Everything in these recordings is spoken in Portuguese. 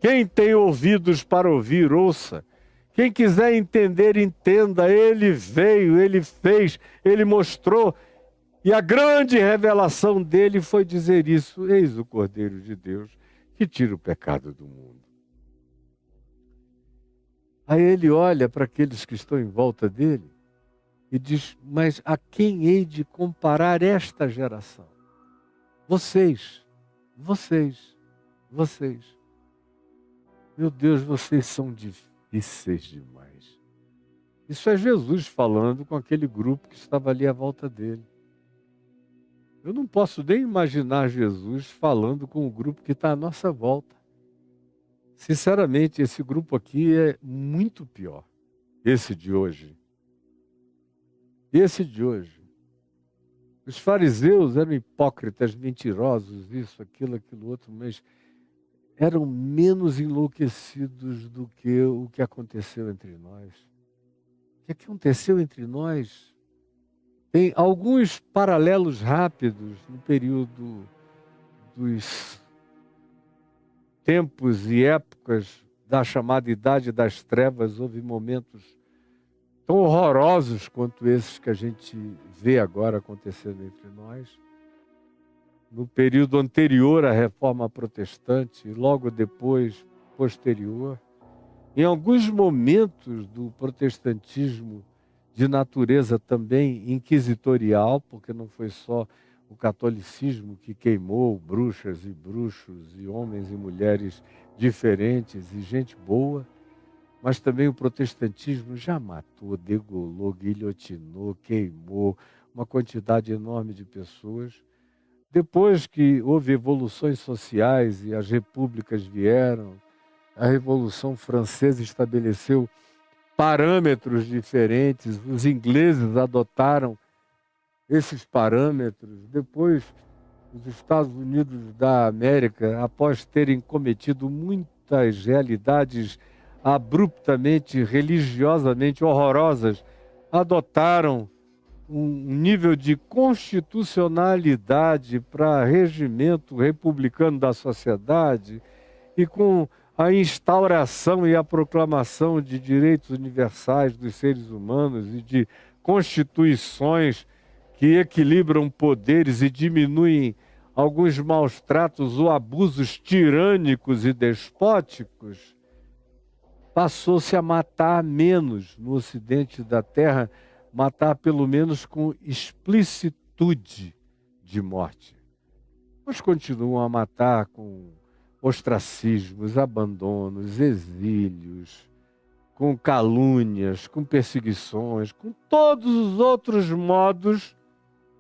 Quem tem ouvidos para ouvir, ouça. Quem quiser entender, entenda. Ele veio, ele fez, ele mostrou. E a grande revelação dele foi dizer isso: eis o Cordeiro de Deus que tira o pecado do mundo. Aí ele olha para aqueles que estão em volta dele e diz: mas a quem hei de comparar esta geração? Vocês. Meu Deus, vocês são difíceis demais. Isso é Jesus falando com aquele grupo que estava ali à volta dele. Eu não posso nem imaginar Jesus falando com o grupo que está à nossa volta. Sinceramente, esse grupo aqui é muito pior. Esse de hoje. Os fariseus eram hipócritas, mentirosos, isso, aquilo outro, mas eram menos enlouquecidos do que o que aconteceu entre nós. O que aconteceu entre nós tem alguns paralelos rápidos no período dos tempos e épocas da chamada Idade das Trevas. Houve momentos tão horrorosos quanto esses que a gente vê agora acontecendo entre nós. No período anterior à Reforma Protestante e logo depois, posterior, em alguns momentos do protestantismo de natureza também inquisitorial, porque não foi só o catolicismo que queimou bruxas e bruxos e homens e mulheres diferentes e gente boa, mas também o protestantismo já matou, degolou, guilhotinou, queimou uma quantidade enorme de pessoas. Depois que houve evoluções sociais e as repúblicas vieram, a Revolução Francesa estabeleceu parâmetros diferentes, os ingleses adotaram esses parâmetros. Depois, os Estados Unidos da América, após terem cometido muitas realidades abruptamente, religiosamente horrorosas, adotaram um nível de constitucionalidade para regimento republicano da sociedade e com a instauração e a proclamação de direitos universais dos seres humanos e de constituições que equilibram poderes e diminuem alguns maus tratos ou abusos tirânicos e despóticos, passou-se a matar menos no ocidente da Terra, matar pelo menos com explicitude de morte. Mas continuam a matar com ostracismos, abandonos, exílios, com calúnias, com perseguições, com todos os outros modos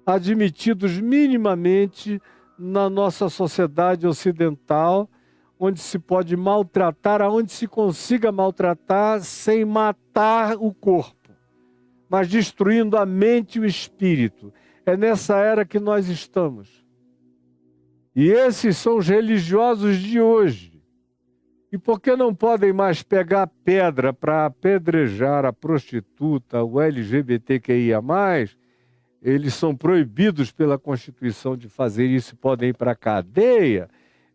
admitidos minimamente na nossa sociedade ocidental, onde se pode maltratar, aonde se consiga maltratar sem matar o corpo, mas destruindo a mente e o espírito. É nessa era que nós estamos. E esses são os religiosos de hoje. E por que não podem mais pegar pedra para apedrejar a prostituta, o LGBTQIA+, eles são proibidos pela Constituição de fazer isso e podem ir para a cadeia.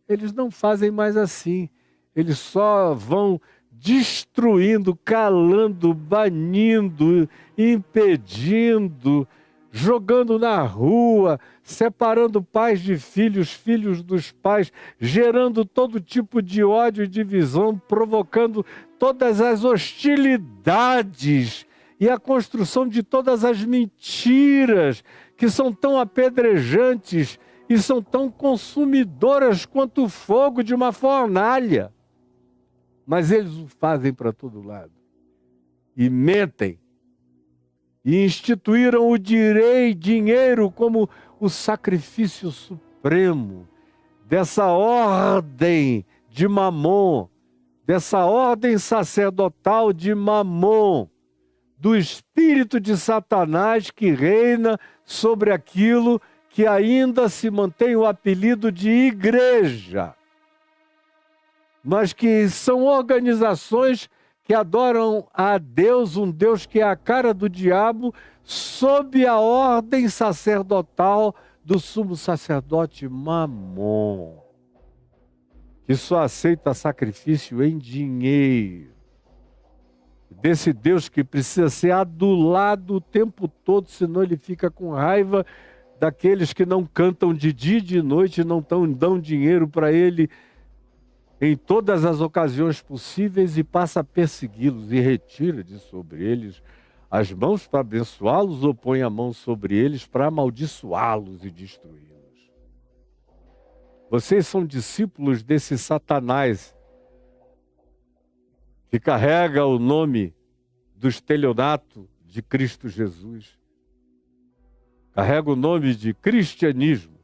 Eles não fazem mais assim. Eles só vão destruindo, calando, banindo, impedindo, jogando na rua, separando pais de filhos, filhos dos pais, gerando todo tipo de ódio e divisão, provocando todas as hostilidades e a construção de todas as mentiras que são tão apedrejantes e são tão consumidoras quanto o fogo de uma fornalha. Mas eles o fazem para todo lado. E mentem. E instituíram o dinheiro como o sacrifício supremo dessa ordem de Mamon, dessa ordem sacerdotal de Mamon, do espírito de Satanás que reina sobre aquilo que ainda se mantém o apelido de igreja, mas que são organizações que adoram a Deus, um Deus que é a cara do diabo, sob a ordem sacerdotal do sumo sacerdote Mamon, que só aceita sacrifício em dinheiro. Desse Deus que precisa ser adulado o tempo todo, senão ele fica com raiva daqueles que não cantam de dia e de noite, não dão dinheiro para ele em todas as ocasiões possíveis e passa a persegui-los e retira de sobre eles as mãos para abençoá-los ou põe a mão sobre eles para amaldiçoá-los e destruí-los. Vocês são discípulos desse Satanás que carrega o nome do estelionato de Cristo Jesus, carrega o nome de cristianismo,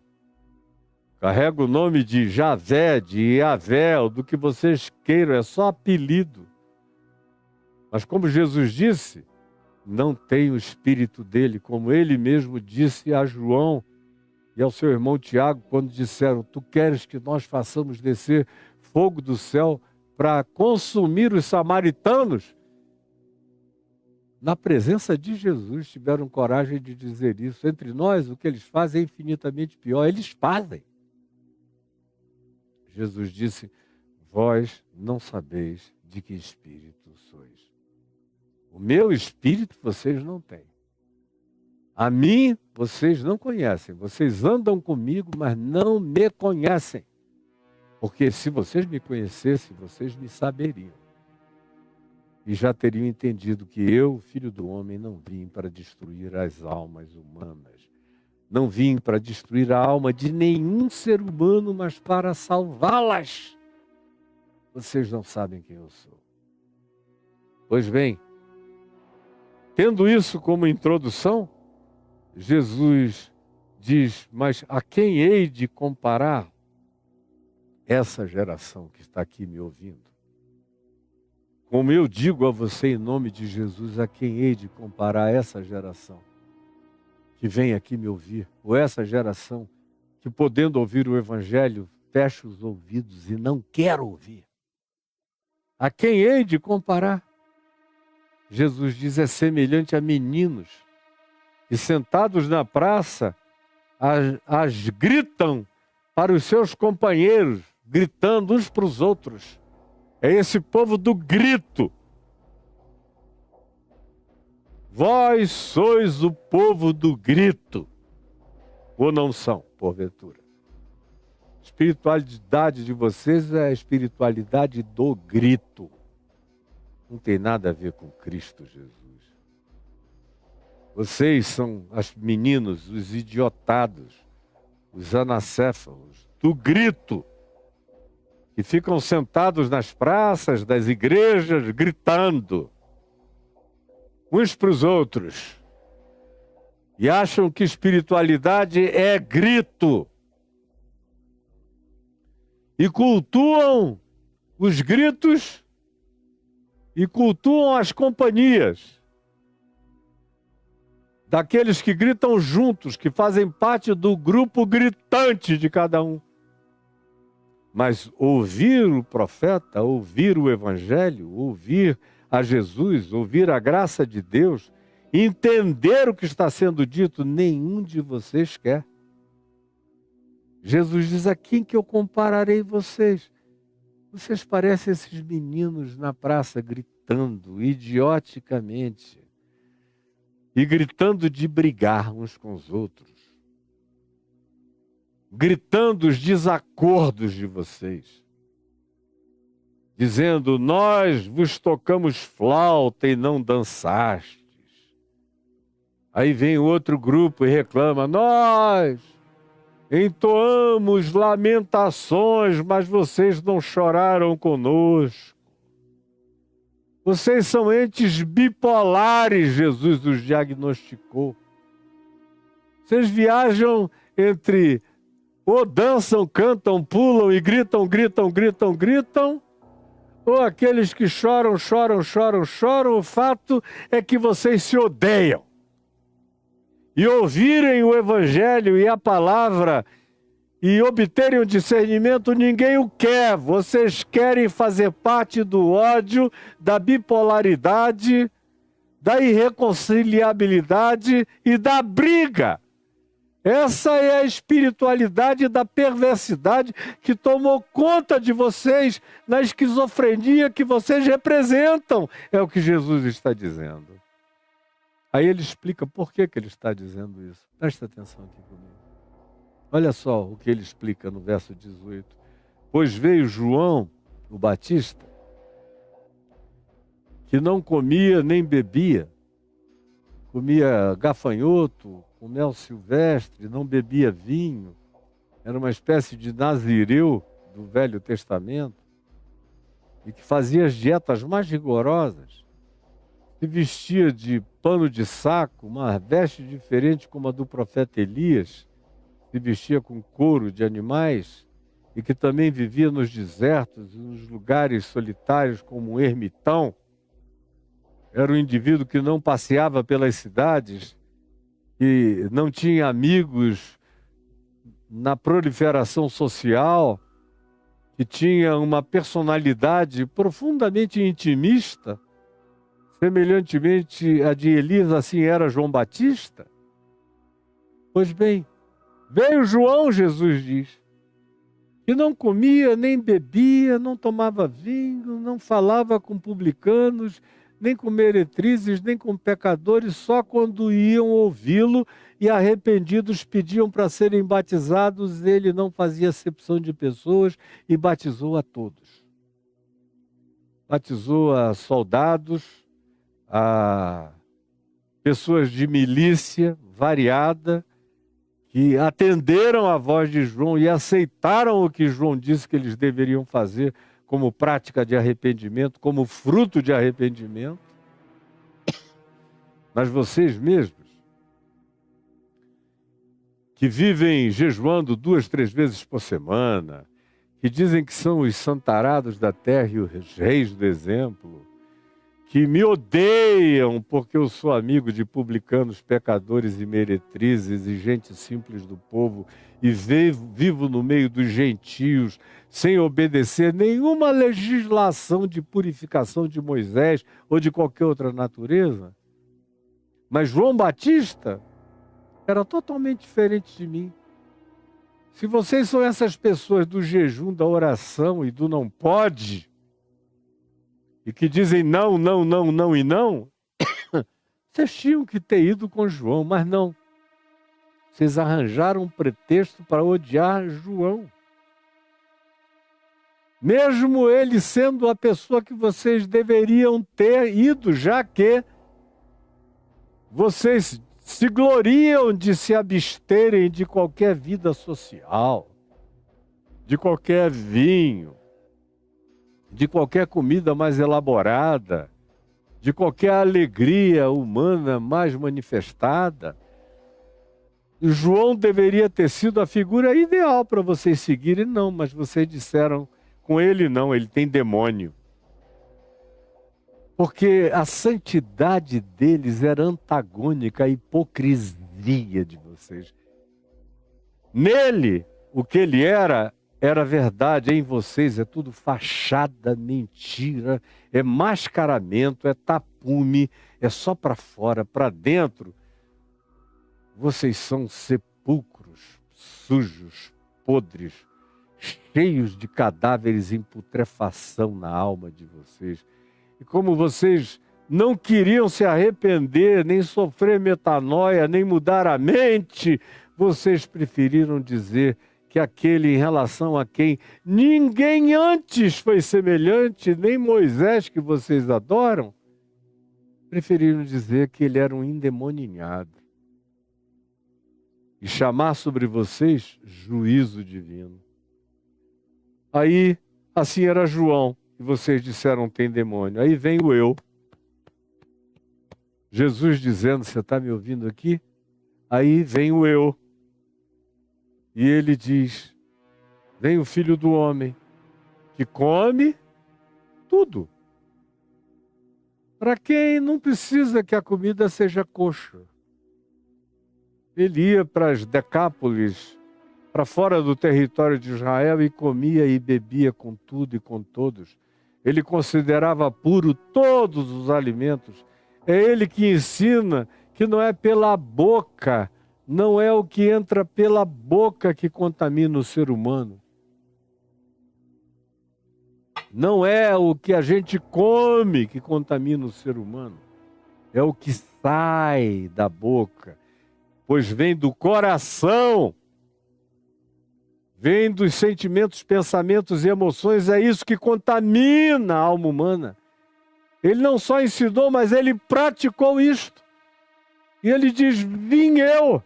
carrega o nome de Javé, de Yahvé, do que vocês queiram, é só apelido. Mas como Jesus disse, não tem o espírito dele, como ele mesmo disse a João e ao seu irmão Tiago, quando disseram: tu queres que nós façamos descer fogo do céu para consumir os samaritanos? Na presença de Jesus tiveram coragem de dizer isso. Entre nós, o que eles fazem é infinitamente pior. Eles fazem. Jesus disse: vós não sabeis de que espírito sois. O meu espírito vocês não têm. A mim vocês não conhecem. Vocês andam comigo, mas não me conhecem. Porque se vocês me conhecessem, vocês me saberiam. E já teriam entendido que eu, Filho do Homem, não vim para destruir as almas humanas. Não vim para destruir a alma de nenhum ser humano, mas para salvá-las. Vocês não sabem quem eu sou. Pois bem, tendo isso como introdução, Jesus diz: mas a quem hei de comparar essa geração que está aqui me ouvindo? Como eu digo a você em nome de Jesus, a quem hei de comparar essa geração que vem aqui me ouvir, ou essa geração que, podendo ouvir o Evangelho, fecha os ouvidos e não quer ouvir? A quem hei de comparar? Jesus diz: é semelhante a meninos que, sentados na praça, as gritam para os seus companheiros, gritando uns para os outros. É esse povo do grito. Vós sois o povo do grito. Ou não são, porventura? A espiritualidade de vocês é a espiritualidade do grito. Não tem nada a ver com Cristo Jesus. Vocês são os meninos, os idiotados, os anacéfalos, do grito, que ficam sentados nas praças das igrejas, gritando uns para os outros, e acham que espiritualidade é grito, e cultuam os gritos e cultuam as companhias daqueles que gritam juntos, que fazem parte do grupo gritante de cada um. Mas ouvir o profeta, ouvir o Evangelho, ouvir a Jesus, ouvir a graça de Deus, entender o que está sendo dito, nenhum de vocês quer. Jesus diz: a quem que eu compararei vocês? Vocês parecem esses meninos na praça gritando idioticamente e gritando de brigar uns com os outros, gritando os desacordos de vocês, dizendo: nós vos tocamos flauta e não dançastes. Aí vem outro grupo e reclama: nós entoamos lamentações, mas vocês não choraram conosco. Vocês são entes bipolares, Jesus os diagnosticou. Vocês viajam entre ou dançam, cantam, pulam e gritam, ou aqueles que choram. O fato é que vocês se odeiam. E ouvirem o Evangelho e a palavra e obterem o discernimento, ninguém o quer. Vocês querem fazer parte do ódio, da bipolaridade, da irreconciliabilidade e da briga. Essa é a espiritualidade da perversidade que tomou conta de vocês na esquizofrenia que vocês representam. É o que Jesus está dizendo. Aí ele explica por que ele está dizendo isso. Presta atenção aqui comigo. Olha só o que ele explica no verso 18. Pois veio João, o Batista, que não comia nem bebia, comia gafanhoto, com mel silvestre, não bebia vinho, era uma espécie de nazireu do Velho Testamento, e que fazia as dietas mais rigorosas, se vestia de pano de saco, uma veste diferente como a do profeta Elias, se vestia com couro de animais, e que também vivia nos desertos e nos lugares solitários como um ermitão. Era um indivíduo que não passeava pelas cidades, que não tinha amigos na proliferação social, que tinha uma personalidade profundamente intimista, semelhantemente a de Elias, assim era João Batista. Pois bem, veio João, Jesus diz, que não comia nem bebia, não tomava vinho, não falava com publicanos, nem com meretrizes, nem com pecadores, só quando iam ouvi-lo e arrependidos pediam para serem batizados, ele não fazia acepção de pessoas e batizou a todos. Batizou a soldados, a pessoas de milícia variada, que atenderam a voz de João e aceitaram o que João disse que eles deveriam fazer, como prática de arrependimento, como fruto de arrependimento. Mas vocês mesmos, que vivem jejuando 2, 3 vezes por semana, que dizem que são os santarados da terra e os reis do exemplo, que me odeiam porque eu sou amigo de publicanos, pecadores e meretrizes e gente simples do povo e vivo no meio dos gentios sem obedecer nenhuma legislação de purificação de Moisés ou de qualquer outra natureza. Mas João Batista era totalmente diferente de mim. Se vocês são essas pessoas do jejum, da oração e do não pode, e que dizem não, não, não, não e não, vocês tinham que ter ido com João, mas não. Vocês arranjaram um pretexto para odiar João. Mesmo ele sendo a pessoa que vocês deveriam ter ido, já que vocês se gloriam de se absterem de qualquer vida social, de qualquer vinho, de qualquer comida mais elaborada, de qualquer alegria humana mais manifestada. João deveria ter sido a figura ideal para vocês seguirem, não, mas vocês disseram, com ele não, ele tem demônio. Porque a santidade deles era antagônica à hipocrisia de vocês. Nele, o que ele era verdade, em vocês é tudo fachada, mentira, é mascaramento, é tapume, é só para fora, para dentro. Vocês são sepulcros sujos, podres, cheios de cadáveres em putrefação na alma de vocês. E como vocês não queriam se arrepender, nem sofrer metanoia, nem mudar a mente, vocês preferiram dizer que aquele em relação a quem ninguém antes foi semelhante, nem Moisés que vocês adoram, preferiram dizer que ele era um endemoninhado e chamar sobre vocês juízo divino. Aí, assim era João, e vocês disseram tem demônio. Aí vem o eu. Jesus dizendo, você está me ouvindo aqui? Aí vem o eu. E ele diz, vem o Filho do Homem, que come tudo. Para quem não precisa que a comida seja coxa. Ele ia para as Decápolis, para fora do território de Israel e comia e bebia com tudo e com todos. Ele considerava puro todos os alimentos. É ele que ensina que não é pela boca não é o que entra pela boca que contamina o ser humano. Não é o que a gente come que contamina o ser humano. É o que sai da boca, pois vem do coração, vem dos sentimentos, pensamentos e emoções, é isso que contamina a alma humana. Ele não só ensinou, mas ele praticou isto. E ele diz: vim eu,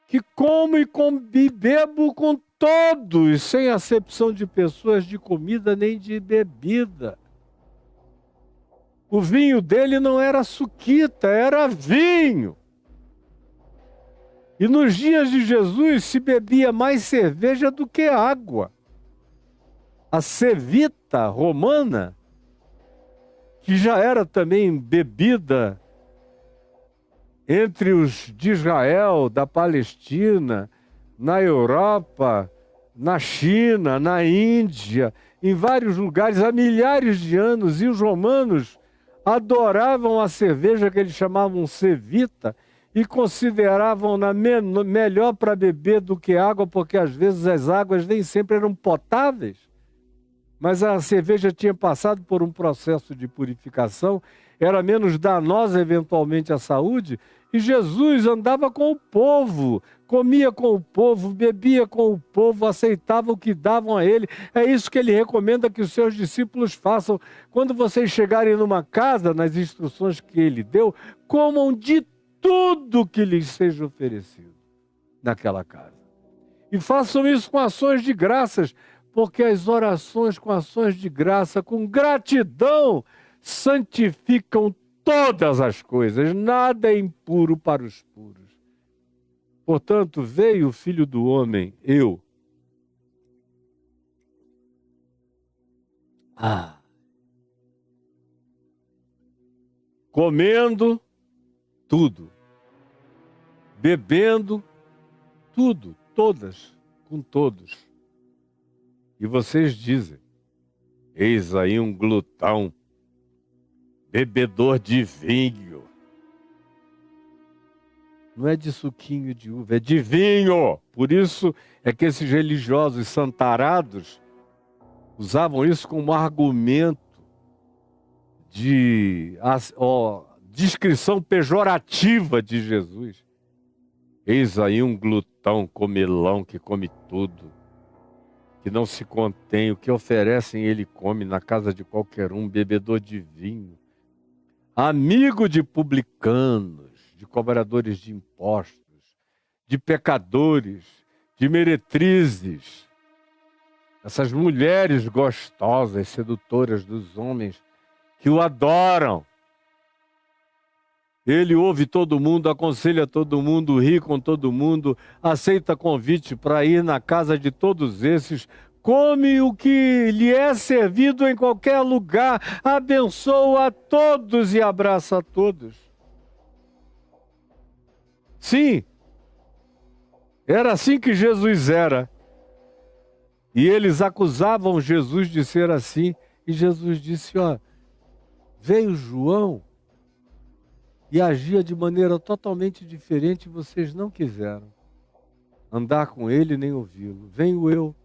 que como e bebo com todos, sem acepção de pessoas, de comida nem de bebida. O vinho dele não era suquita, era vinho. E nos dias de Jesus se bebia mais cerveja do que água. A cevita romana, que já era também bebida entre os de Israel, da Palestina, na Europa, na China, na Índia, em vários lugares há milhares de anos, e os romanos adoravam a cerveja que eles chamavam cevita e consideravam-na melhor para beber do que água, porque às vezes as águas nem sempre eram potáveis. Mas a cerveja tinha passado por um processo de purificação, era menos danosa eventualmente à saúde, e Jesus andava com o povo, comia com o povo, bebia com o povo, aceitava o que davam a ele. É isso que ele recomenda que os seus discípulos façam. Quando vocês chegarem numa casa, nas instruções que ele deu, comam de tudo que lhes seja oferecido naquela casa. E façam isso com ações de graças, porque as orações com ações de graça, com gratidão, santificam todas as coisas, nada é impuro para os puros. Portanto, veio o Filho do Homem, eu. Comendo tudo, bebendo tudo, todas, com todos. E vocês dizem: eis aí um glutão, bebedor de vinho. Não é de suquinho de uva, é de vinho. Por isso é que esses religiosos santarados usavam isso como argumento de descrição pejorativa de Jesus. Eis aí um glutão comelão que come tudo, que não se contém, o que oferecem ele come na casa de qualquer um, bebedor de vinho, amigo de publicanos, de cobradores de impostos, de pecadores, de meretrizes, essas mulheres gostosas, sedutoras dos homens que o adoram. Ele ouve todo mundo, aconselha todo mundo, ri com todo mundo, aceita convite para ir na casa de todos esses, come o que lhe é servido em qualquer lugar, abençoa a todos e abraça a todos. Sim, era assim que Jesus era. E eles acusavam Jesus de ser assim. E Jesus disse: veio João e agia de maneira totalmente diferente, vocês não quiseram andar com ele nem ouvi-lo. Venho eu,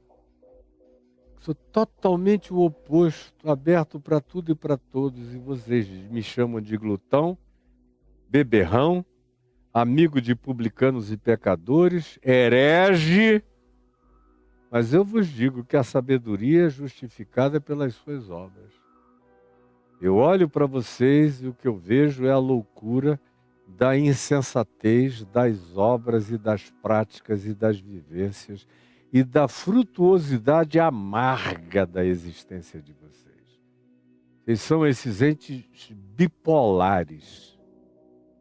sou totalmente o oposto, aberto para tudo e para todos, e vocês me chamam de glutão, beberrão, amigo de publicanos e pecadores, herege. Mas eu vos digo que a sabedoria é justificada pelas suas obras. Eu olho para vocês e o que eu vejo é a loucura da insensatez das obras e das práticas e das vivências e da frutuosidade amarga da existência de vocês. Vocês são esses entes bipolares,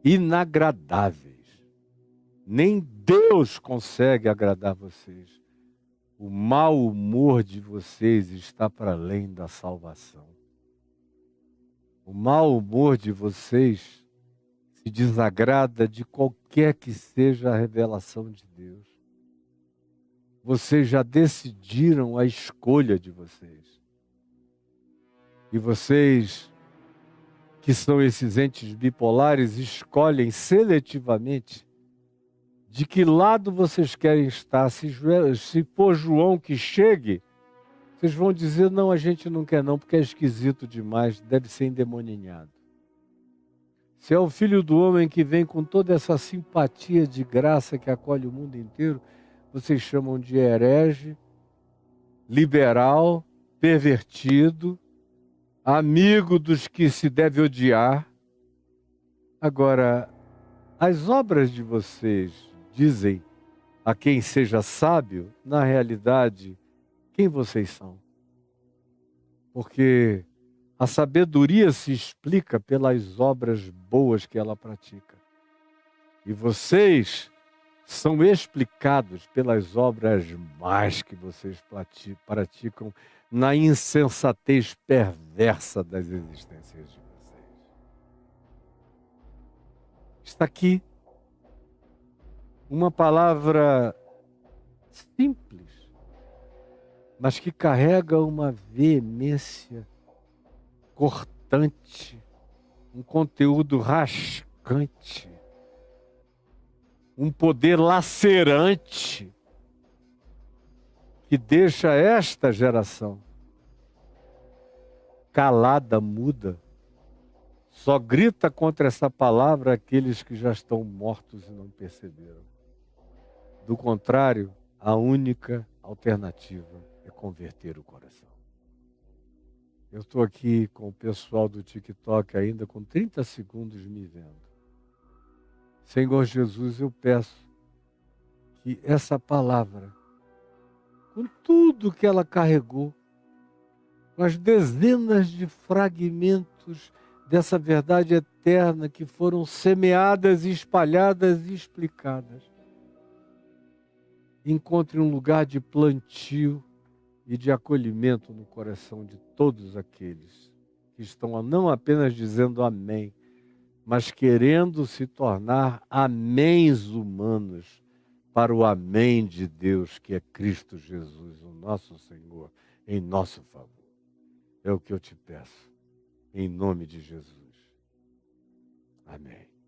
inagradáveis. Nem Deus consegue agradar vocês. O mau humor de vocês está para além da salvação. O mau humor de vocês se desagrada de qualquer que seja a revelação de Deus. Vocês já decidiram a escolha de vocês. E vocês, que são esses entes bipolares, escolhem seletivamente De que lado vocês querem estar? Se for João que chegue, vocês vão dizer, não, a gente não quer não, porque é esquisito demais, deve ser endemoninhado. Se é o Filho do Homem que vem com toda essa simpatia de graça que acolhe o mundo inteiro, vocês chamam de herege, liberal, pervertido, amigo dos que se deve odiar. Agora, as obras de vocês dizem a quem seja sábio, na realidade, quem vocês são. Porque a sabedoria se explica pelas obras boas que ela pratica. E vocês são explicados pelas obras más que vocês praticam na insensatez perversa das existências de vocês. Está aqui uma palavra simples, mas que carrega uma veemência cortante, um conteúdo rascante, um poder lacerante que deixa esta geração calada, muda. Só grita contra essa palavra aqueles que já estão mortos e não perceberam. Do contrário, a única alternativa é converter o coração. Eu estou aqui com o pessoal do TikTok ainda com 30 segundos me vendo. Senhor Jesus, eu peço que essa palavra, com tudo que ela carregou, com as dezenas de fragmentos dessa verdade eterna que foram semeadas, espalhadas e explicadas, encontre um lugar de plantio e de acolhimento no coração de todos aqueles que estão não apenas dizendo amém, mas querendo se tornar améns humanos para o amém de Deus, que é Cristo Jesus, o nosso Senhor, em nosso favor. É o que eu te peço, em nome de Jesus. Amém.